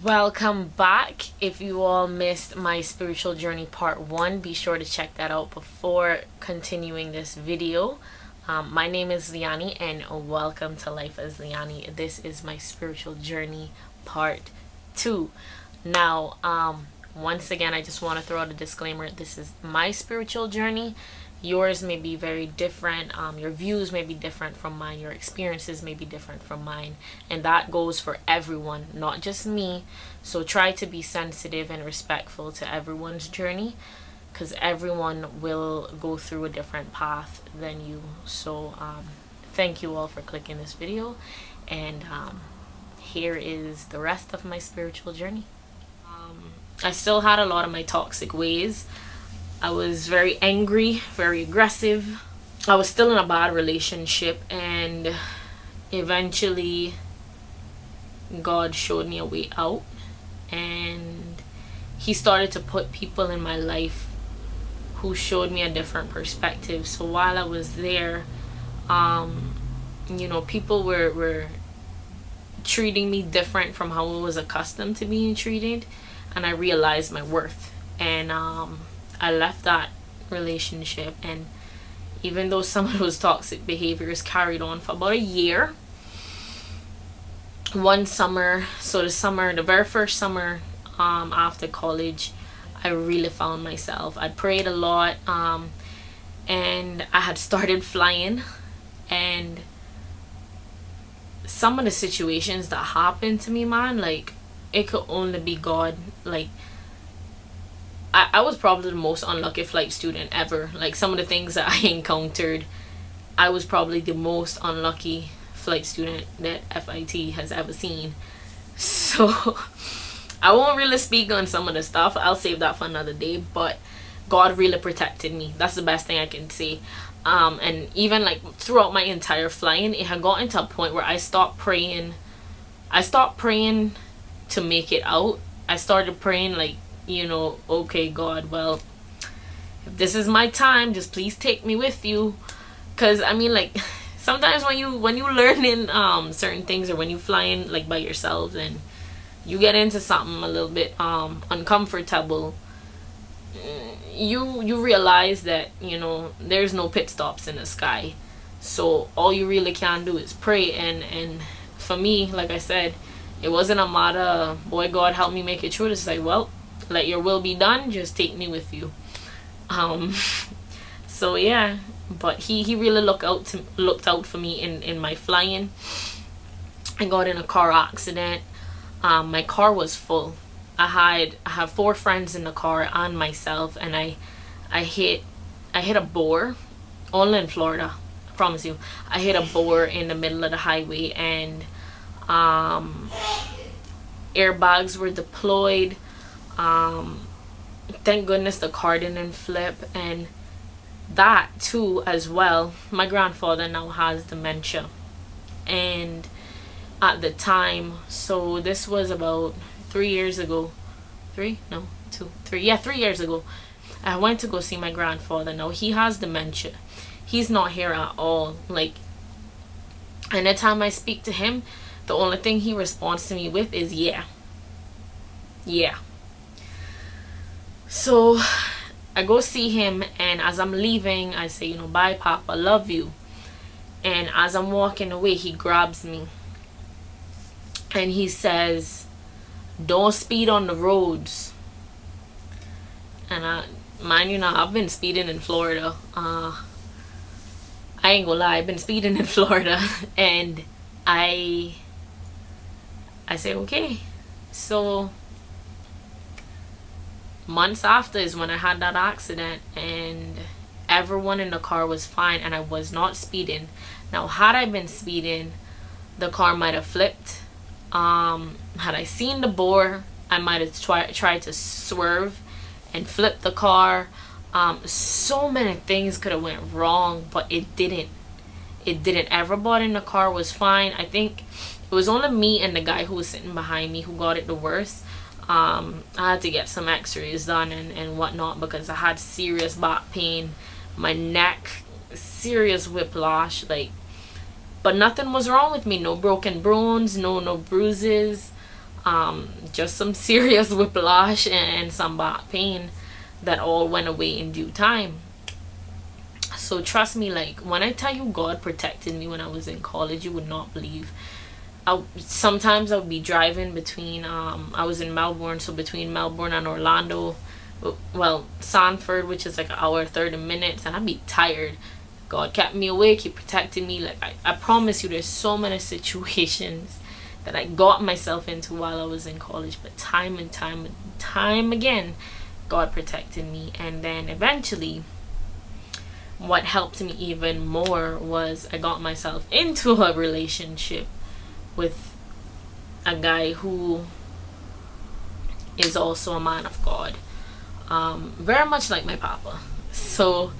Welcome back. If you all missed my spiritual journey part 1, be sure to check that out before continuing this video. My name is Liani and welcome to Life as Liani. This is my spiritual journey part 2. Now, once again, I just want to throw out a disclaimer. This is my spiritual journey. Yours may be very different. Your views may be different from mine. Your experiences may be different from mine. And that goes for everyone, not just me. So try to be sensitive and respectful to everyone's journey, because everyone will go through a different path than you. So thank you all for clicking this video. And here is the rest of my spiritual journey. I still had a lot of my toxic ways. I was very angry, very aggressive. I was still in a bad relationship, and eventually God showed me a way out, and he started to put people in my life who showed me a different perspective. So while I was there, people were treating me different from how I was accustomed to being treated, and I realized my worth. And I left that relationship, and even though some of those toxic behaviors carried on for about a year, one summer, the very first summer after college, I really found myself. I prayed a lot, and I had started flying, and some of the situations that happened to me, man, like, it could only be God. Like, I was probably the most unlucky flight student ever. Like, some of the things that I encountered, I was probably the most unlucky flight student that FIT has ever seen. So I won't really speak on some of the stuff. I'll save that for another day. But God really protected me. That's the best thing I can say. And even like throughout my entire flying, it had gotten to a point where I stopped praying. I stopped praying to make it out. I started praying like, okay, God, well, if this is my time, just please take me with you. Because I mean, like, sometimes when you learn in certain things, or when you flying like by yourself, and you get into something a little bit uncomfortable, you realize that there's no pit stops in the sky. So all you really can do is pray. And for me, like I said, it wasn't a matter of, boy, God, help me make it through. It's like, well, let your will be done, just take me with you. So yeah, but he really looked out for me in my flying. I got in a car accident. My car was full. I have 4 friends in the car and myself, and I hit a boar, only in Florida, I promise you. I hit a boar in the middle of the highway, and airbags were deployed. Thank goodness the car didn't flip. And that too, as well, my grandfather now has dementia. And at the time, so this was about 3 years ago. 3 years ago, I went to go see my grandfather. Now he has dementia. He's not here at all. Like, anytime I speak to him, the only thing he responds to me with is yeah. So I go see him, and as I'm leaving, I say, bye, Papa, love you. And as I'm walking away, he grabs me and he says, don't speed on the roads. And I've been speeding in Florida. I ain't gonna lie, I've been speeding in Florida. And I say, okay. So months after is when I had that accident, and everyone in the car was fine, and I was not speeding. Now, had I been speeding, the car might have flipped. Had I seen the boar, I might have tried to swerve and flip the car. So many things could have went wrong, but it didn't. Everybody in the car was fine. I think it was only me and the guy who was sitting behind me who got it the worst. I had to get some x-rays done and whatnot, because I had serious back pain, my neck, serious whiplash, like, but nothing was wrong with me. No broken bones, no bruises. just some serious whiplash and some back pain that all went away in due time. So trust me, like when I tell you God protected me when I was in college, you would not believe. Sometimes I would be driving between I was in Melbourne, so between Melbourne and Orlando, well, Sanford, which is like an hour 30 minutes, and I'd be tired. God kept me awake, he protected me. Like I promise you, there's so many situations that I got myself into while I was in college, but time and time again, God protected me. And then eventually, what helped me even more was I got myself into a relationship with a guy who is also a man of God, very much like my papa. So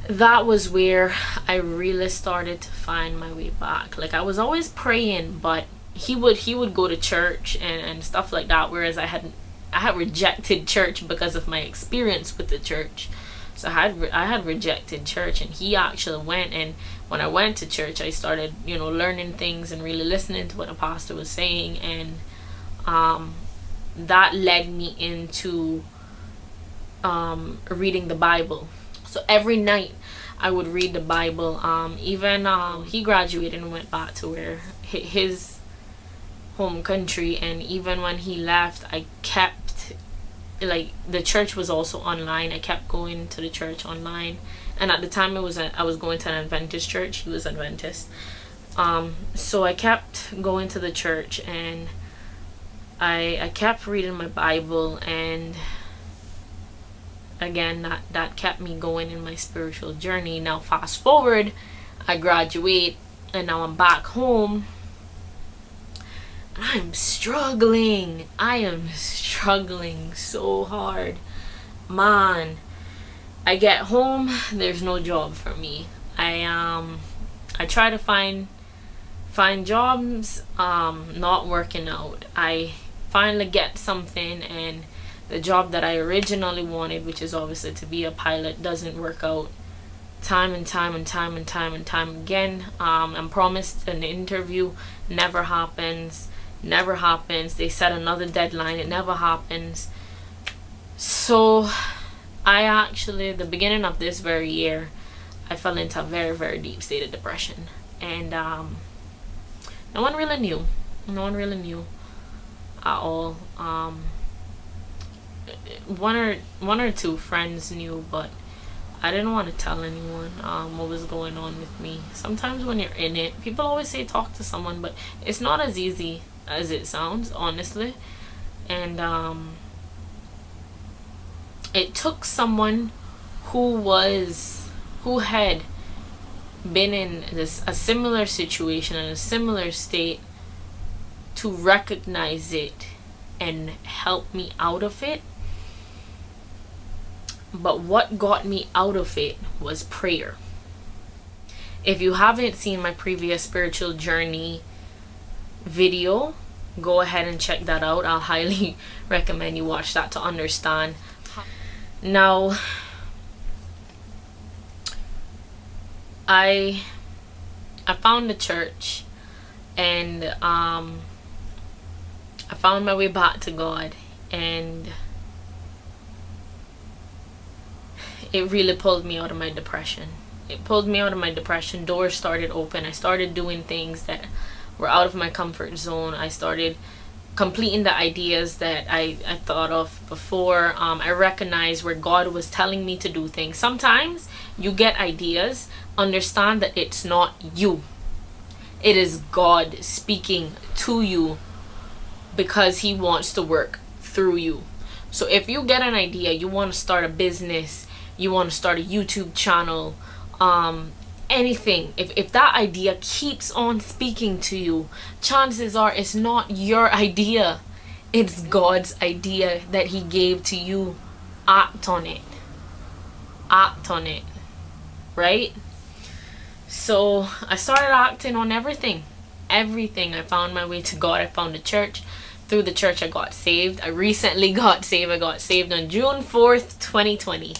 that was where I really started to find my way back. Like I was always praying, but he would go to church and stuff like that, whereas I had rejected church because of my experience with the church. So I had rejected church, and he actually went. And when I went to church, I started, learning things and really listening to what the pastor was saying, and that led me into reading the Bible. So every night I would read the Bible. Even he graduated and went back to where his home country, and even when he left, I kept, like, the church was also online. I kept going to the church online, and at the time I was going to an Adventist church. He was Adventist, so I kept going to the church, and I kept reading my Bible, and again, that kept me going in my spiritual journey. Now fast forward, I graduate, and now I'm back home. I'm struggling. I am struggling so hard, man. I get home, there's no job for me. I try to find jobs, not working out. I finally get something, and the job that I originally wanted, which is obviously to be a pilot, doesn't work out. Time and time again. I'm promised an interview, never happens. They set another deadline, it never happens. So I actually, the beginning of this very year, I fell into a very, very deep state of depression, and no one really knew at all. One or two friends knew, but I didn't want to tell anyone what was going on with me. Sometimes when you're in it, people always say talk to someone, but it's not as easy as it sounds, honestly. And it took someone who had been in a similar situation, in a similar state, to recognize it and help me out of it. But what got me out of it was prayer. If you haven't seen my previous spiritual journey video, go ahead and check that out. I'll highly recommend you watch that to understand. Now, I found the church, and I found my way back to God, and it really pulled me out of my depression. Doors started open. I started doing things that were out of my comfort zone. I started completing the ideas that I thought of before. I recognized where God was telling me to do things. Sometimes you get ideas, understand that it's not you. It is God speaking to you because he wants to work through you. So if you get an idea, you want to start a business, you want to start a YouTube channel, anything, if that idea keeps on speaking to you, chances are it's not your idea, it's God's idea that he gave to you. Act on it, right? So I started acting on everything. I found my way to God. I found the church. Through the church, I got saved. I recently got saved. I got saved on June 4th, 2020.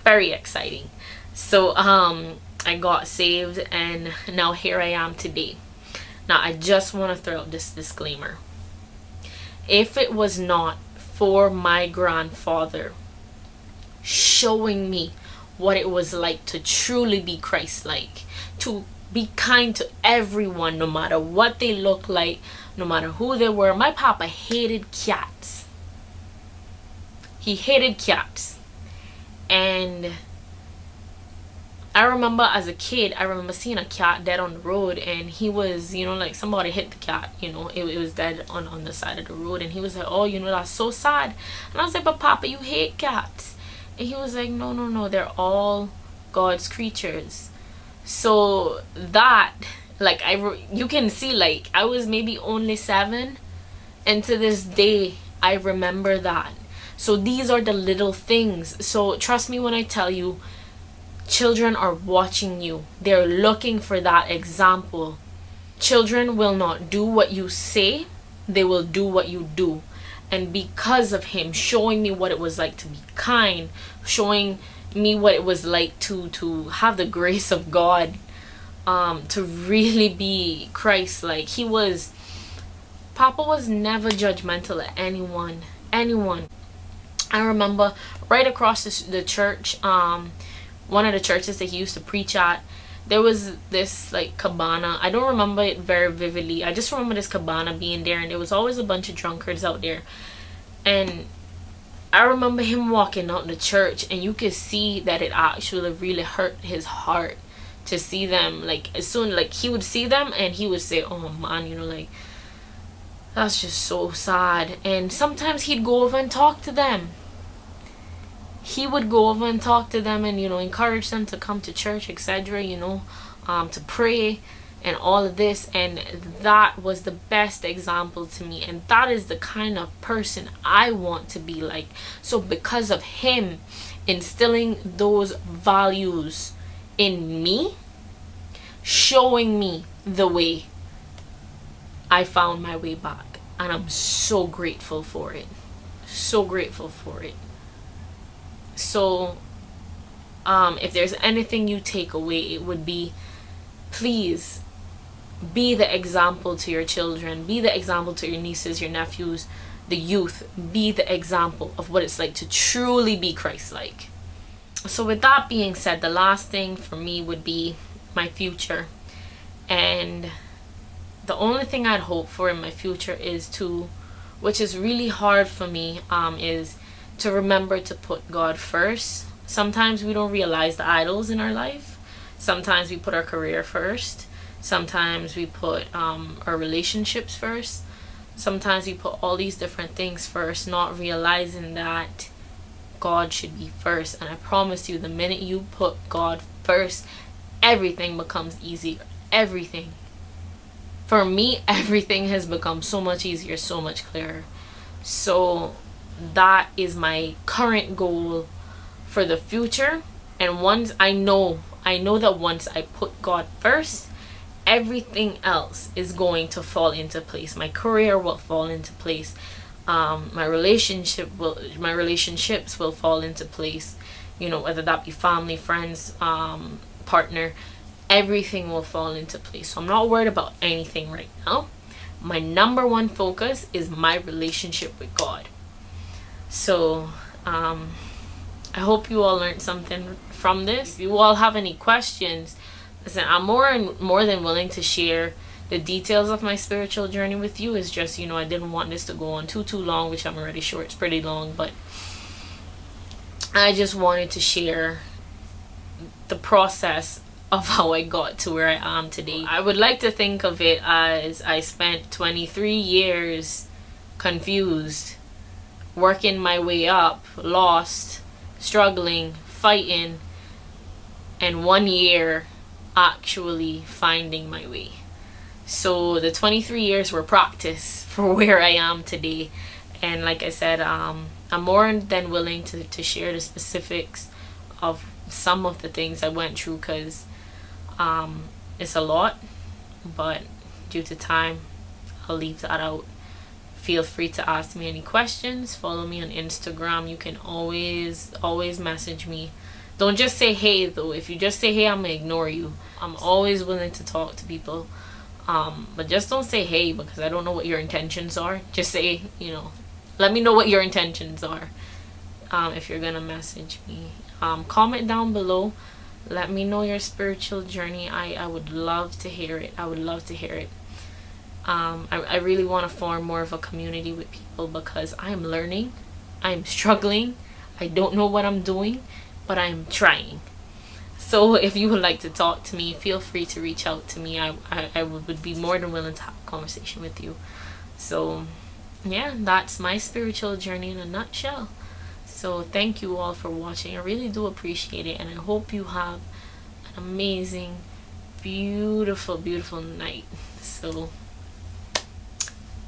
Very exciting. So I got saved, and now here I am today. Now I just want to throw out this disclaimer. If it was not for my grandfather showing me what it was like to truly be Christ-like, to be kind to everyone, no matter what they look like, no matter who they were. My papa hated cats. He hated cats. And I remember as a kid, I remember seeing a cat dead on the road, and he was, you know, like somebody hit the cat, you know, it was dead on the side of the road, and he was like, oh, you know, that's so sad. And I was like, but Papa, you hate cats. And he was like, no, no, no, they're all God's creatures. So that, like, you can see, like, I was maybe only 7, and to this day I remember that. So these are the little things. So trust me when I tell you, children are watching you. They're looking for that example. Children will not do what you say, they will do what you do. And because of him showing me what it was like to be kind, showing me what it was like to have the grace of God, to really be Christ-like. Papa was never judgmental at anyone. I remember right across the church, one of the churches that he used to preach at, there was this like cabana. I don't remember it very vividly. I just remember this cabana being there, and there was always a bunch of drunkards out there. And I remember him walking out in the church, and you could see that it actually really hurt his heart to see them. Like, as soon, like, he would see them and he would say, oh man, you know, like, that's just so sad. And sometimes he'd go over and talk to them. He would go over and talk to them and, you know, encourage them to come to church, etc., you know, to pray and all of this. And that was the best example to me, and that is the kind of person I want to be like. So because of him instilling those values in me, showing me the way, I found my way back, and I'm so grateful for it. So grateful for it. So if there's anything you take away, it would be, please be the example to your children, be the example to your nieces, your nephews, the youth. Be the example of what it's like to truly be Christ-like. So with that being said, the last thing for me would be my future. And the only thing I'd hope for in my future is which is really hard for me, is to remember to put God first. Sometimes we don't realize the idols in our life. Sometimes we put our career first. Sometimes we put our relationships first. Sometimes we put all these different things first, not realizing that God should be first. And I promise you, the minute you put God first, everything becomes easier. Everything. For me, everything has become so much easier, so much clearer. So that is my current goal for the future. And once I know that once I put God first, everything else is going to fall into place. My career will fall into place. My relationships will fall into place. You know, whether that be family, friends, partner, everything will fall into place. So I'm not worried about anything right now. My number one focus is my relationship with God. So I hope you all learned something from this. If you all have any questions, listen, I'm more than willing to share the details of my spiritual journey with you. It's just, you know, I didn't want this to go on too long, which I'm already sure it's pretty long, but I just wanted to share the process of how I got to where I am today. I would like to think of it as I spent 23 years confused, working my way up, lost, struggling, fighting, and 1 year actually finding my way. So the 23 years were practice for where I am today. And like I said, I'm more than willing to share the specifics of some of the things I went through, because it's a lot, but due to time, I'll leave that out. Feel free to ask me any questions. Follow me on Instagram. You can always message me. Don't just say hey though. If you just say hey, I'm gonna ignore you. I'm always willing to talk to people. But just don't say hey, because I don't know what your intentions are. Just say, let me know what your intentions are. If you're gonna message me, comment down below. Let me know your spiritual journey. I would love to hear it. I would love to hear it. I really want to form more of a community with people, because I am learning. I'm struggling. I don't know what I'm doing, but I'm trying. So if you would like to talk to me, feel free to reach out to me. I would be more than willing to have a conversation with you. So yeah, that's my spiritual journey in a nutshell. So thank you all for watching. I really do appreciate it, and I hope you have an amazing, beautiful, beautiful night. So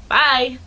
bye.